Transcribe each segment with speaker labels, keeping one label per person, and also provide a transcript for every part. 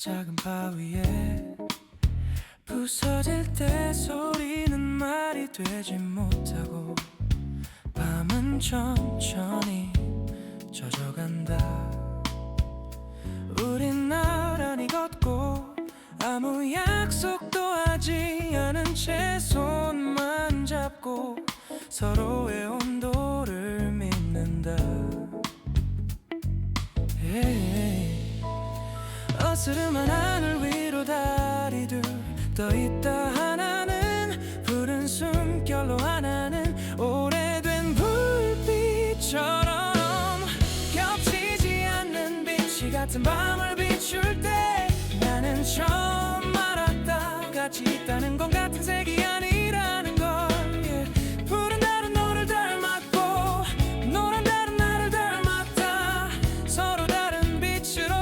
Speaker 1: 작은 바위에 부서질 때 소리는 말이 되지 못하고 밤은 천천히 젖어간다. 우린 나란히 걷고 아무 약속도 하지 않은 채 손만 잡고 서로의 온도를 믿는다. 어스름한 하늘 위로 다리 둘 떠있다. 하나는 푸른 숨결로 하나는 오래된 불빛처럼 겹치지 않는 빛이 같은 밤을 비출 때 나는 처음 알았다. 같이 있다는 건 같은 색이 아니라는 걸. 푸른 달은 너를 닮았고 노란 달은 나를 닮았다. 서로 다른 빛으로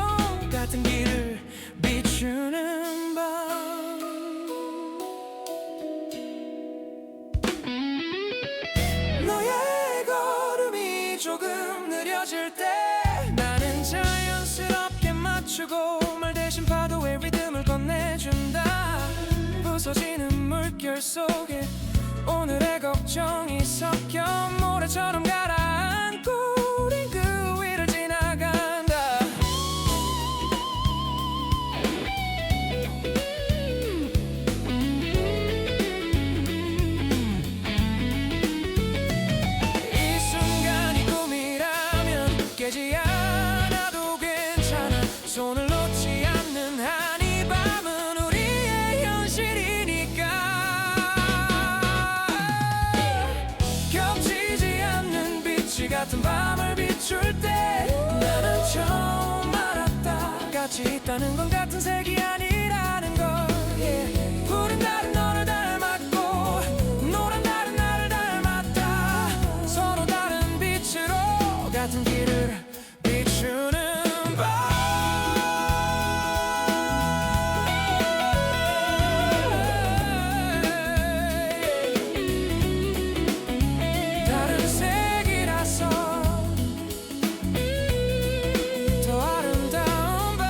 Speaker 1: 같은 길을 비추는 밤. 너의 걸음이 조금 느려질 때 나는 자연스럽게 맞추고 말 대신 파도의 리듬을 건네준다. 부서지는 물결 속에 오늘의 걱정이 섞여 모래처럼 가라앉고 우린 그 위를 지나간다. 이 순간이 꿈이라면 깨지 않아도 괜찮아. 손을 놓지 않는 한 이 밤은 우리의 현실이니까. 겹치지 않는 빛이 같은 밤을 비출 때 나는 처음 알았다. 같이 있다는 건 같은 색이 아니라는 걸. 푸른 달은 너를 닮았고 노란 달은 나를 닮았다. 서로 다른 빛으로 같은 길을 비추는 밤. 다른 색이라서 더 아름다운 밤.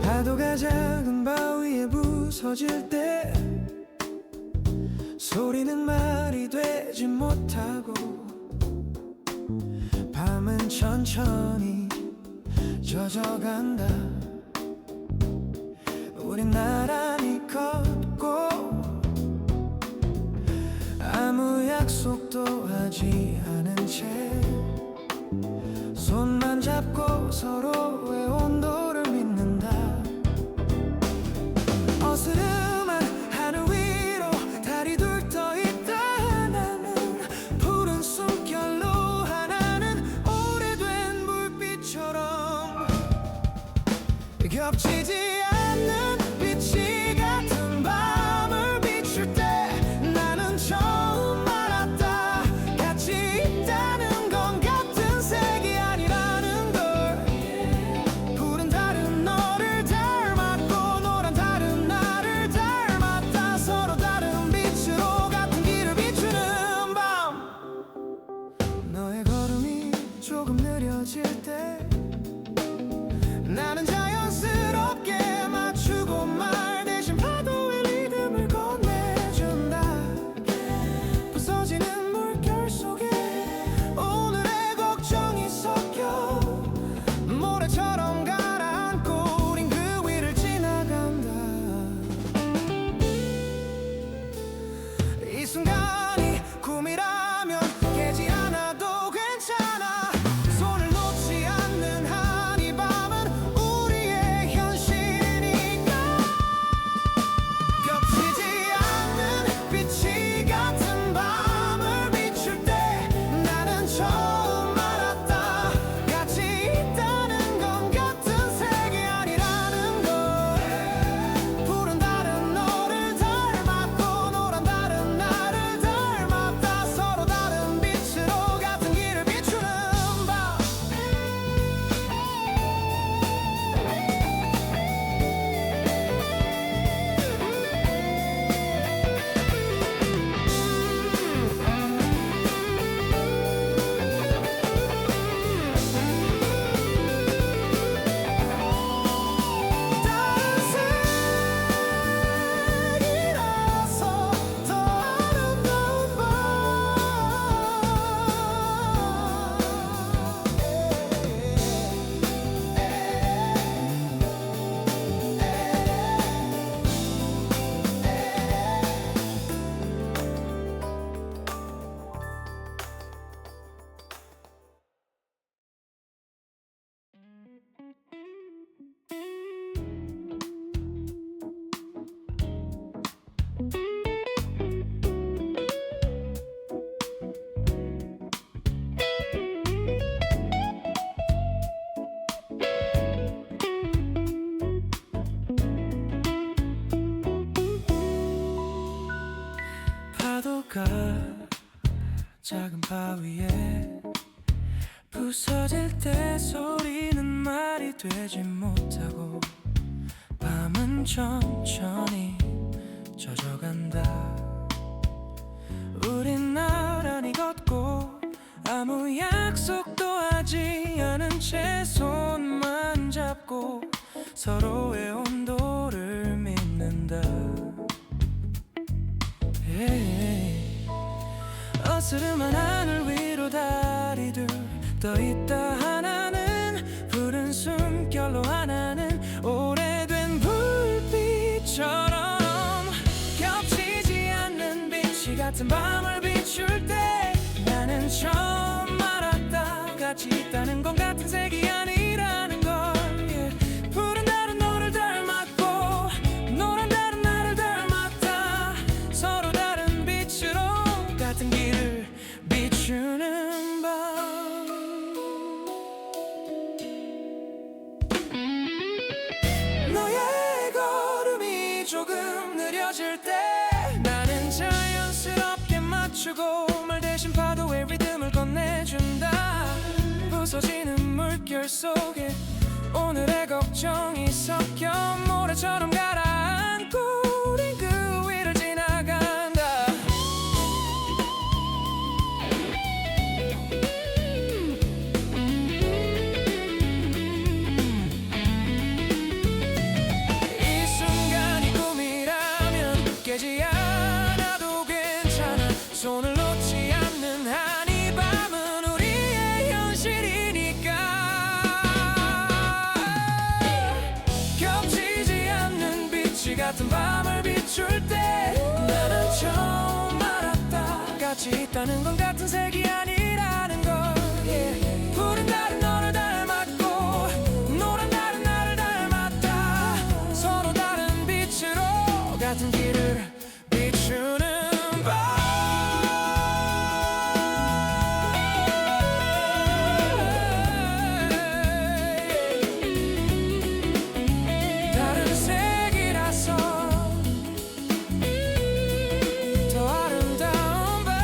Speaker 1: 파도가 작은 바위에 부서질 때 소리는 말이 되지 못하고 밤은 천천히 젖어간다. 우린 나란히 걷고 아무 약속도 하지 않은 채 손만 잡고 서로의 온도를 믿는다. 어스름한 하늘 위로 다리 둘 떠있다. 하나는 푸른 숨결로 하나는 오래된 불빛처럼 겹치지 않는 빛이 같은 밤을 비출 때 나는 처음 알았다. 같이 있다는 건 같은 색이 아니라는 걸. 푸른 달은 너를 닮았고 노란 달은 나를 닮았다. 서로 다른 빛으로 같은 길을 비추는 밤. 너의 걸음이 조금 느려질 때 나는 자연스럽게 맞추고 말 대신 파도의 리듬을 건네준다. 부서지는 물결 속에 오늘의 걱정이 섞여 모래처럼 가라앉고 우린 그 위를 지나간다. 이 순간이 꿈이라면 깨지 않아도 괜찮아. 손을 놓지 않는 한 이 밤은 우리의 현실이니까. 파도가 작은 바위에 부서질 때 소리는 말이 되지 못하고 밤은 천천히 젖어간다. 우린 나란히 걷고 아무 약속도 하지 않은 채 손만 잡고 서로의 온도를 믿는다. 어스름한 하늘 위로 달이 둘 떠있다. 하나는 푸른 숨결로 하나는 오래된 불빛처럼 겹치지 않는 빛이 같은 밤을 비출 때 나는 처음 알았다. 같이 있다는 건 같은 색이 아니라는 걸. 푸른 달은 너를 닮았고 노란 달은 나를 닮았다. 서로 다른 빛으로 같은 길을 비추는 밤. 너의 걸음이 조금 느려질 때 나는 자연스럽게 맞추고 말 대신 파도의 리듬을 건네준다. 부서지는 물결 속에 오늘의 걱정이 섞여 모래처럼 가라앉고 우린 그 위를 지나간다. 이 순간이 꿈이라면 깨지 않아도 괜찮아. 손을 놓지 않는 한 이 밤은 우리의 현실이니까. 겹치지 않는 빛이 같은 밤을 비출 때 나는 처음 알았다. 같이 있다는 건 같은 색이 아니라는 걸. 푸른 달은 너를 닮았고 노란 달은 나를 닮았다. 서로 다른 빛으로 같은 길을 비추는 밤. 다른 색이라서 더 아름다운 밤.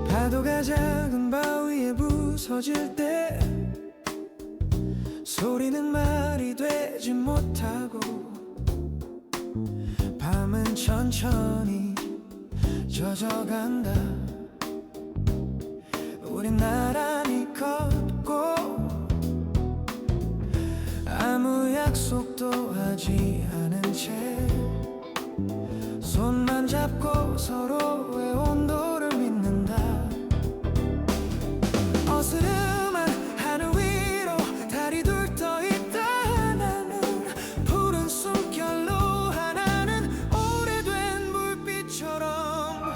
Speaker 1: 파도가 작은 바위에 부서질 때 소리는 말이 되지 못하고 밤은 천천히 젖어간다. 우린 나란히 걷고 아무 약속도 하지 않은 채 손만 잡고 서로의 온도를 믿는다. 어스름한 하늘 위로 달이 둘 떠있다. 하나는 푸른 숨결로 하나는 오래된 불빛처럼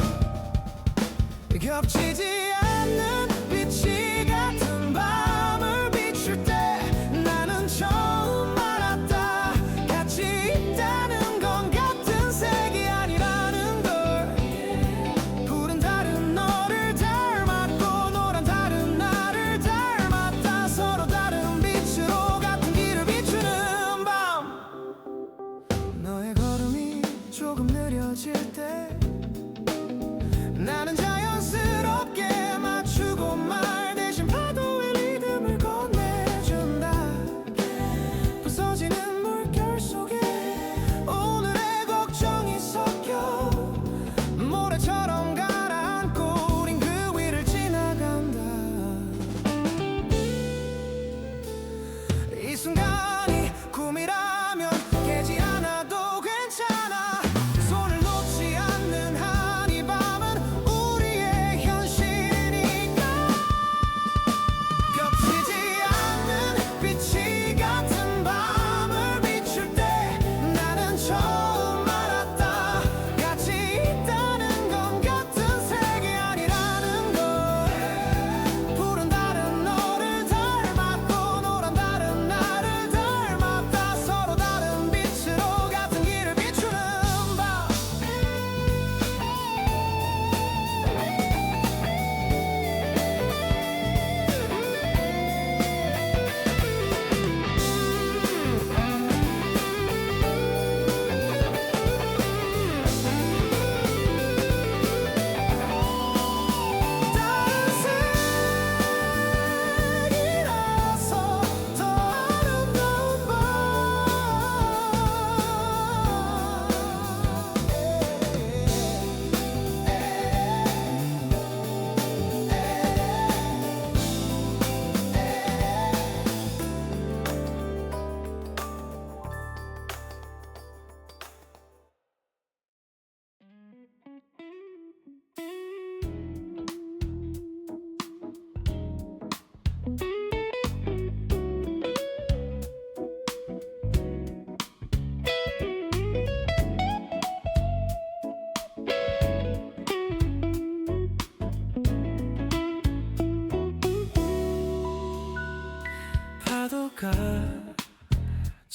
Speaker 1: 겹치지 않는 빛이 같은 밤을 비출 때 나는 처음 알았다. 같이 있다는 건 같은 색이 아니라는 걸. 푸른 달은 너를 닮았고 노란 달은 나를 닮았다. 서로 다른 빛으로 같은 길을 비추는 밤. 너의 걸음이 조금 느려질 때 나는 자연스럽게 맞추고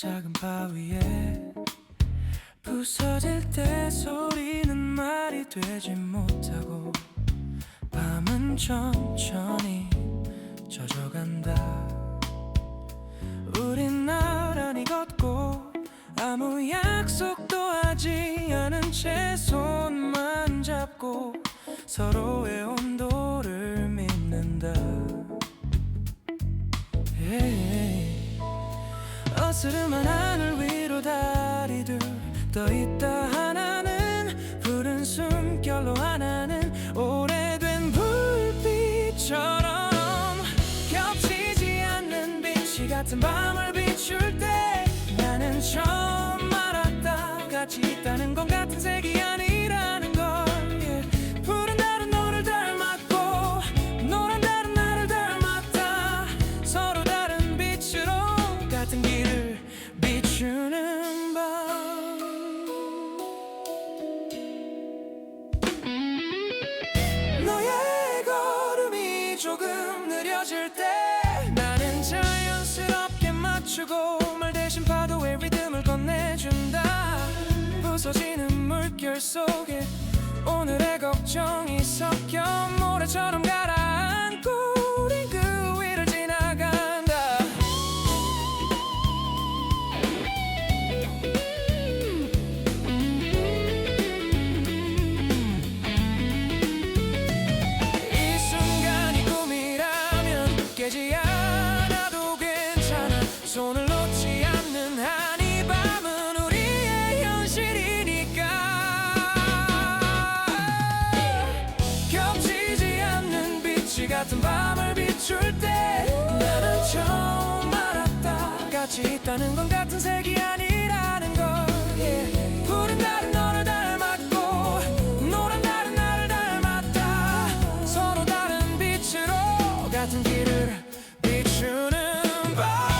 Speaker 1: 작은 바위에 부서질 때 소리는 말이 되지 못하고 밤은 천천히 젖어간다. 우린 나란히 걷고 아무 약속도 하지 않은 채 손만 잡고 서로의 온도를 믿는다. 어스름한 하늘 위로 달이 둘 떠있다. 하나는 푸른 숨결로 하나는 오래된 불빛처럼 겹치지 않는 빛이 같은 밤을 비출 때 나는 처음 알았다. 같이 있다는 건 같은 색이 아니라는 걸. 푸른 달은 너를 닮았고 노란 달은 나를 닮았다. 서로 다른 빛으로 같은 길을 비추는 밤. 너의 걸음이 조금 느려질 때 나는 자연스럽게 맞추고 말 대신 파도의 리듬을 건네준다. 부서지는 물결 속에 오늘의 걱정이 섞여 모래처럼 가라앉고 우린 그 위를 지나간다. 이 순간이 꿈이라면 깨지 않아도 괜찮아. 손을 놓지 않는 한 이 밤은 우리의 현실이니까. 겹치지 않는 빛이 같은 밤을 비출 때 나는 처음 알았다. 같이 있다는 건 같은 색이 아니라는 걸. 푸른 달은 너를 닮았고 노란 달은 나를 닮았다. 서로 다른 빛으로 같은 길을 비추는 밤.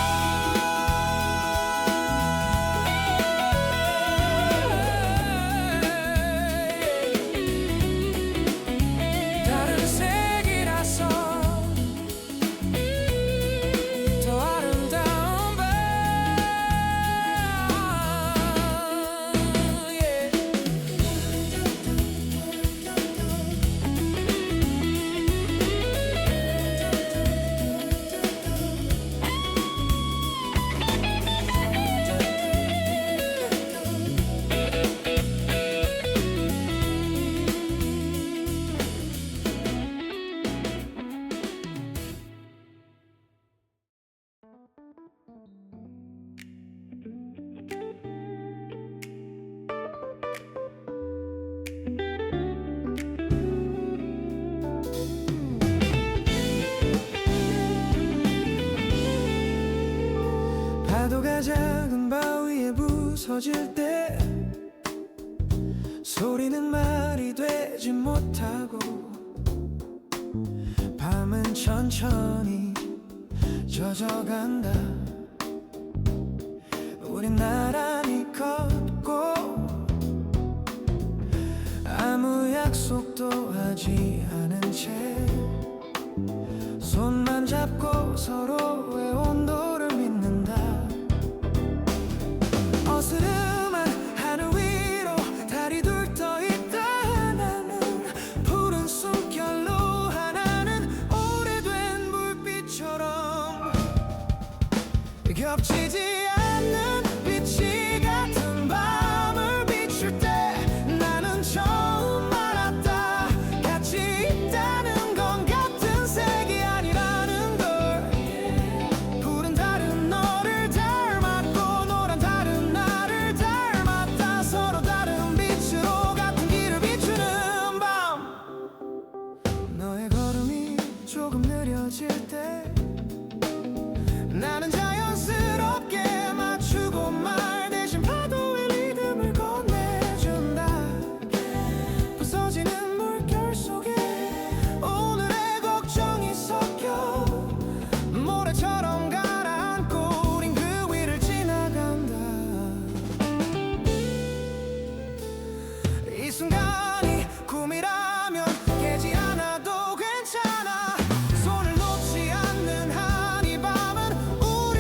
Speaker 1: 다른 색이라서 더 아름다운 밤. 파도가 작은 바위에 부서질 때 소리는 말이 되지 못하고 밤은 천천히 젖어간다. 우린 나란히 걷고 아무 약속도 하지 않은 채 손만 잡고 서로의 온도를 믿는다. 어스름한 하늘 위로 달이 둘 떠있다. 하나는 푸른 숨결로 하나는 오래된 불빛처럼 겹치지 않는 빛이 같은 밤을 비출 때 나는 처음 알았다. 같이 있다는 건 같은 색이 아니라는 걸. 푸른 달은 너를 닮았고 노란 달은 나를 닮았다. 서로 다른 빛으로 같은 길을 비추는 밤. 너의 걸음이 조금 느려질 때 나는 자연스럽게 맞추고 말 대신 파도의 리듬을 건네준다. 부서지는 물결 속에 오늘의 걱정이 섞여 모래처럼 가라앉고 우린 그 위를 지나간다. 이 순간이 꿈이라면 깨지 않아도 괜찮아. 손을 놓지 않는 한 이 밤은 우리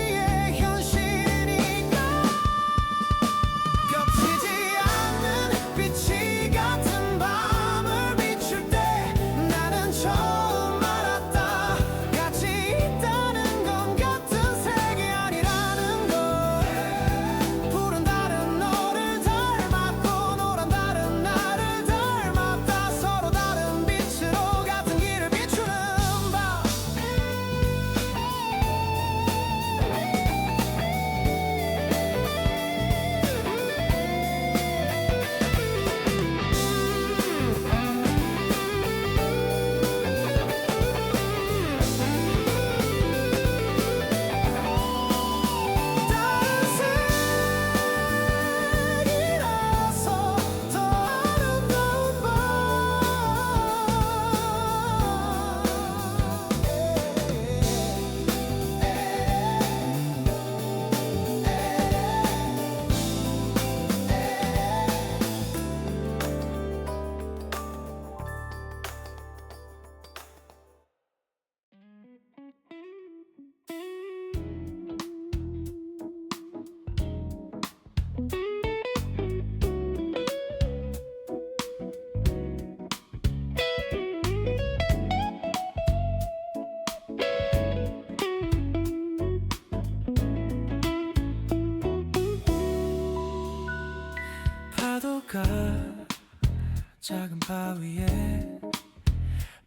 Speaker 1: 작은 바위에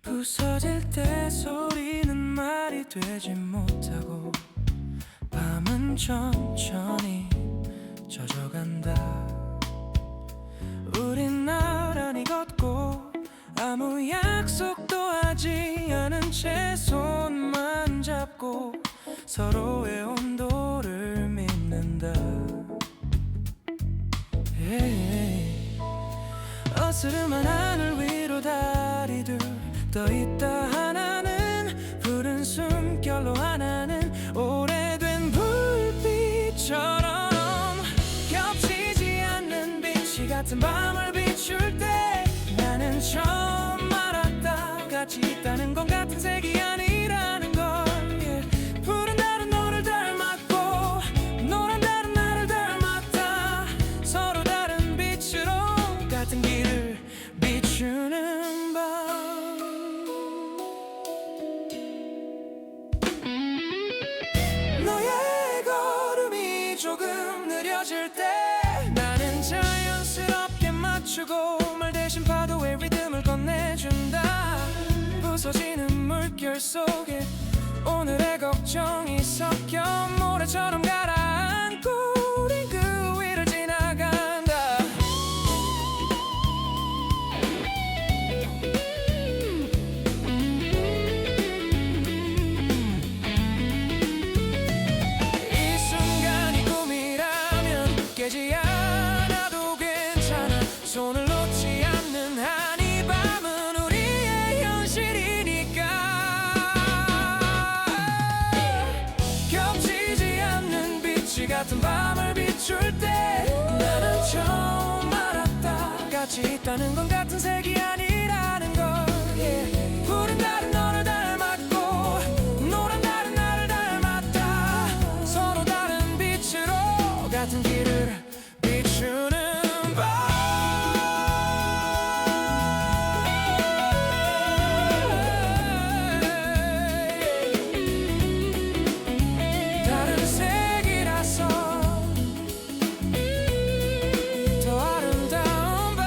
Speaker 1: 부서질 때 소리는 말이 되지 못하고 밤은 천천히 젖어간다. 우린 나란히 걷고 아무 약속도 하지 않은 채 손만 잡고 서로의 온도를 믿는다. 어스름한 하늘 위로 다리 둘 떠있다. 하나는 푸른 숨결로 하나는 오래된 불빛처럼 겹치지 않는 빛이 같은 밤을 비출 때 나는 처음 알았다. 같이 있다는 건 같은 색이 아니라는 걸. 푸른 달은 너를 닮았고 노란 달은 나를 닮았다. 서로 다른 빛으로 같은 길을 비추는 밤. 너의 걸음이 조금 느려질 때 나는 자연스럽게 맞추고 말 대신 파도의 리듬을 건네준다. 부서지는 물결 속에 오늘의 걱정이 섞여 모래처럼 가라앉고 우린 그 위를 지나간다. 이 순간이 꿈이라면 깨지 않아도 괜찮아. 손을 놓지 않는 한 이 밤은 우리의 현실이니까. 겹치지 않는 빛이 같은 밤을 비출 때 나는 처음 알았다. 같이 있다는 건 같은 색이 아니라는 걸. 푸른 달은 너를 닮았고 노란 달은 나를 닮았다. 서로 다른 빛으로 같은 길을 비추는 밤. 다른 색이라서 더 아름다운 밤.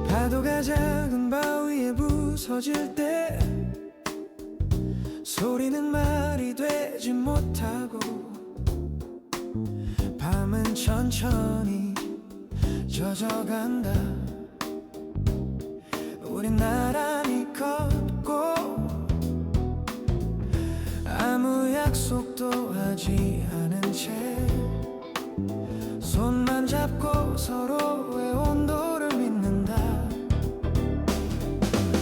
Speaker 1: 파도가 작은 바위에 부서질 때 소리는 말이 되지 못하고 밤은 천천히 젖어간다. 우린 나란히 걷고 아무 약속도 하지 않은 채 손만 잡고 서로의 온도를 믿는다.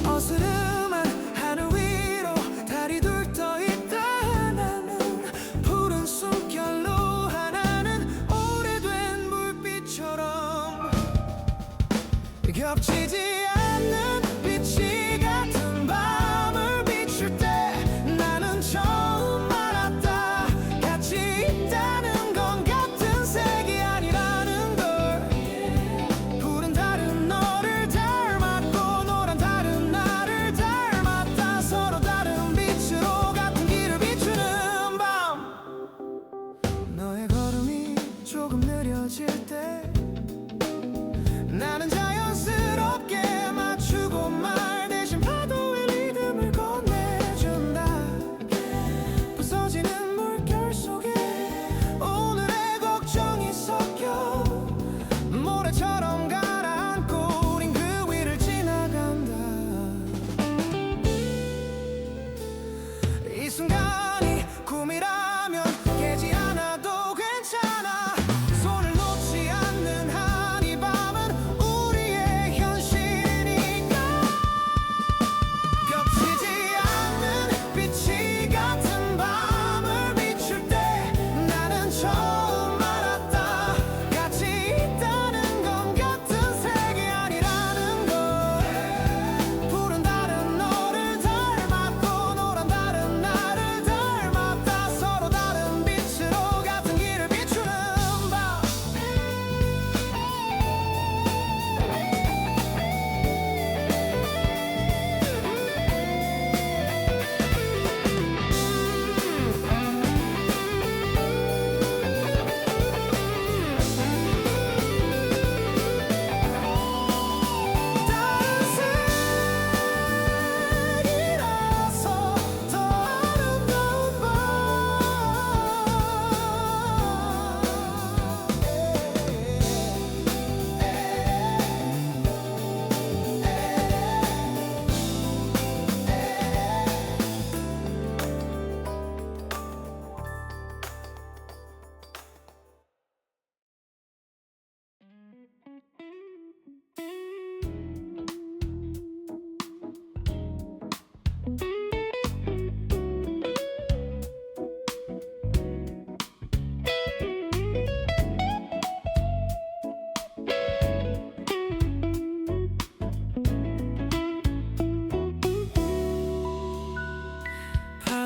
Speaker 1: 어스름한 하늘 위로 다리 둘 떠있다. 하나는 푸른 숨결로 하나는 오래된 불빛처럼 겹치지 않는 빛이 같은 밤을 비출 때 나는 처음 알았다. 같이 있다는 건 같은 색이 아니라는 걸.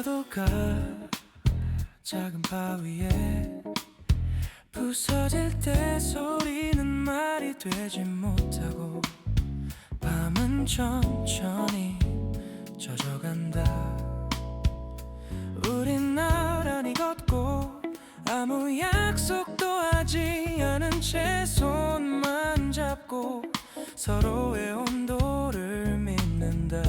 Speaker 1: 파도가 작은 바위에 부서질 때 소리는 말이 되지 못하고 밤은 천천히 젖어간다. 우린 나란히 걷고 아무 약속도 하지 않은 채 손만 잡고 서로의 온도를 믿는다.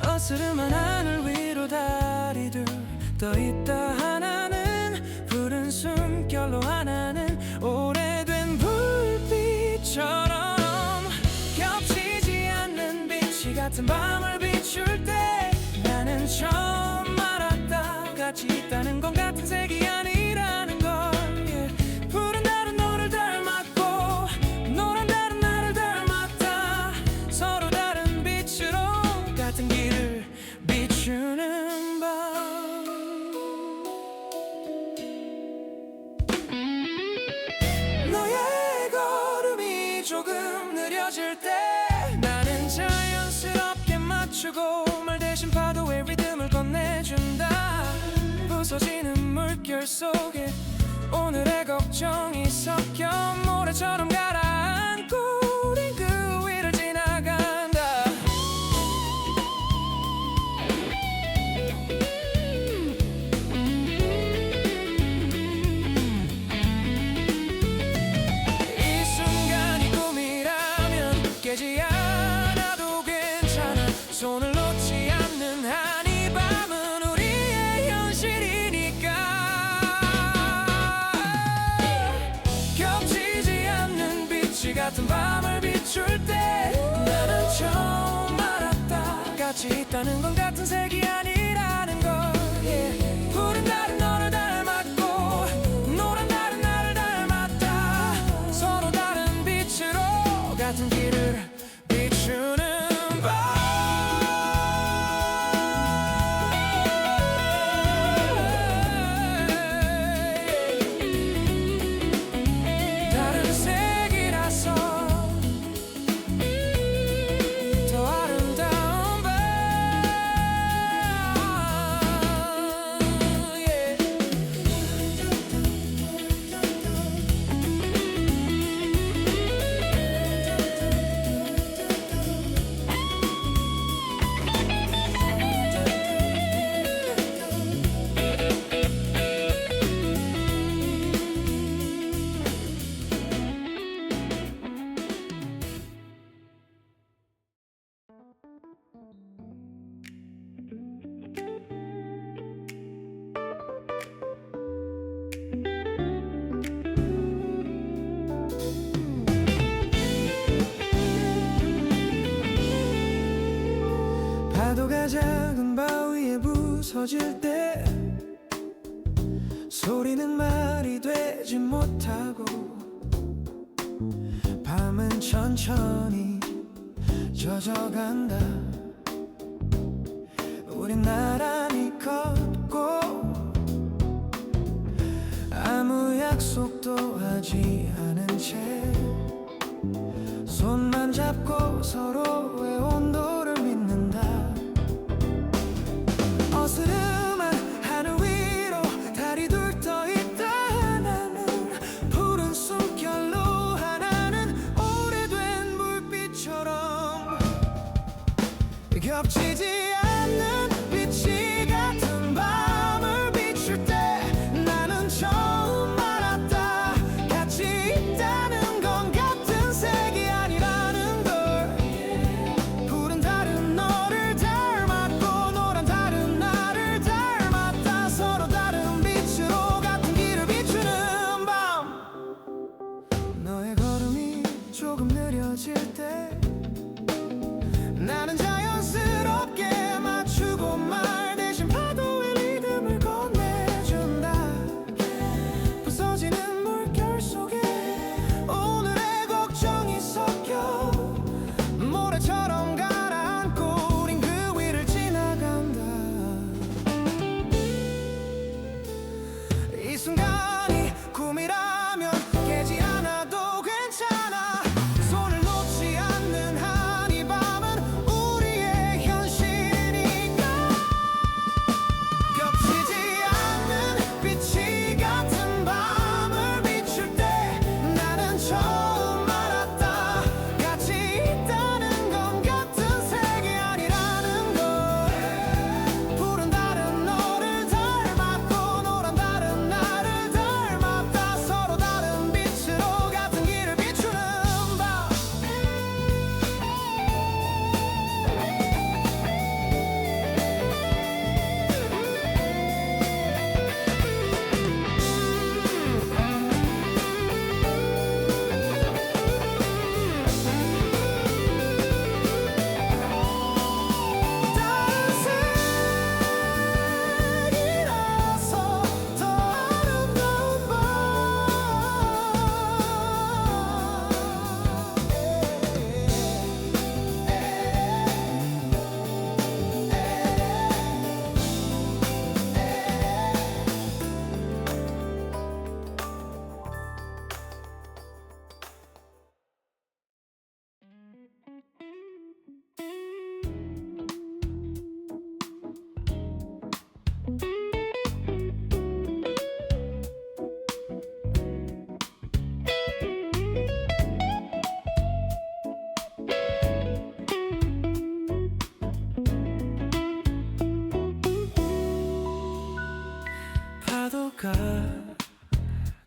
Speaker 1: 어스름한 하늘 위로 다리 둘 떠있다. 하나는 푸른 숨결로 하나는 오래된 불빛처럼 겹치지 않는 빛이 같은 밤을 비출 때 나는 처음 알았다. 같이 있다는 건 같은 색이 아니라는 걸. 푸른 달은 너를 닮았고 노란 달은 나를 닮았다. 서로 다른 빛으로 같은 길을 비추는 밤. 너의 걸음이 조금 느려질 때 나는 자연스럽게 맞추고 말 대신 파도의 리듬을 건네준다. 부서지는 물결 속에 오늘의 걱정이 섞여 모래처럼 가라앉고 우린 그 위를 지나간다. 이 순간이 꿈이라면 깨지 않아도 괜찮아. 손을 놓지 않는 한 이 밤은 우리의 현실이니까. 겹치지 않는 빛이 같은 밤을 비출 때 나는 처음 알았다. 같이 있다는 건 같은 색이 아니라는 걸. 푸른 달은 너를 닮았고 노란 달은 나를 닮았다. 서로 다른 빛으로 같은 길을 비추는 밤. 다른 색이라서 더 아름다운 밤. 파도가 작은 바위에 부서질 때 소리는 말이 되지 못하고 밤은 천천히 젖어간다. 우린 나란히 걷고 아무 약속도 하지 않은 채 손만 잡고 서로의 온도를 믿는다. 어스름한 하늘 위로 다리 둘 떠있다. 하나는 푸른 숨결로 하나는 오래된 불빛처럼 겹치지 않는 빛이 같은 밤을 비출 때 나는 처음 알았다. 같이 있다는 건 같은 색이 아니라는 걸. 푸른 달은 너를 닮았고 노란 달은 나를 닮았다. 서로 다른 빛으로 같은 길을 비추는 밤. 너의 걸음이 조금 느려질 때 나는 자연스럽게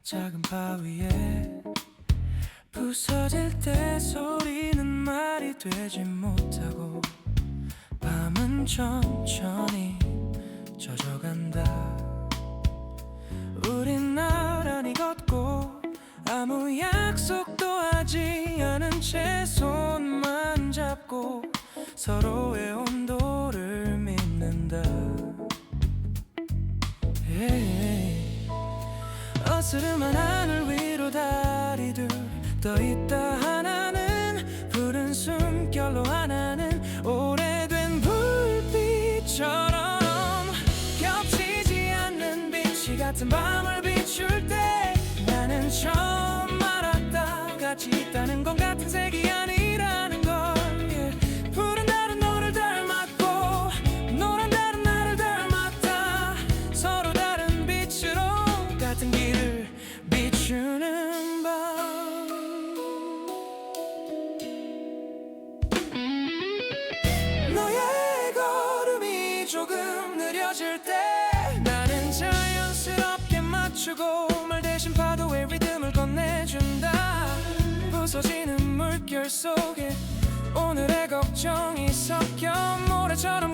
Speaker 1: 작은 바위에 부서질 때 소리는 말이 되지 못하고 밤은 천천히 젖어간다. 우린 나란히 걷고 아무 약속도 하지 않은 채 손만 잡고 서로의 온도를 믿는다. 어스름한 하늘 위로 다리 둘 떠있다. 하나는 푸른 숨결로 하나는 오래된 불빛처럼 겹치지 않는 빛이 같은 밤을 비출 때 나는 처음 알았다. 같이 있다는 건 같은 색이 아니라는 걸. 푸른 달은 너를 닮았고 노란 달은 나를 닮았다. 서로 다른 빛으로 같은 길을 비추는 밤. 너의 걸음이 조금 느려질 때 나는 자연스럽게 맞추고 말 대신 파도의 리듬을 건네준다. 부서지는 물결 속에 오늘의 걱정이 섞여 모래처럼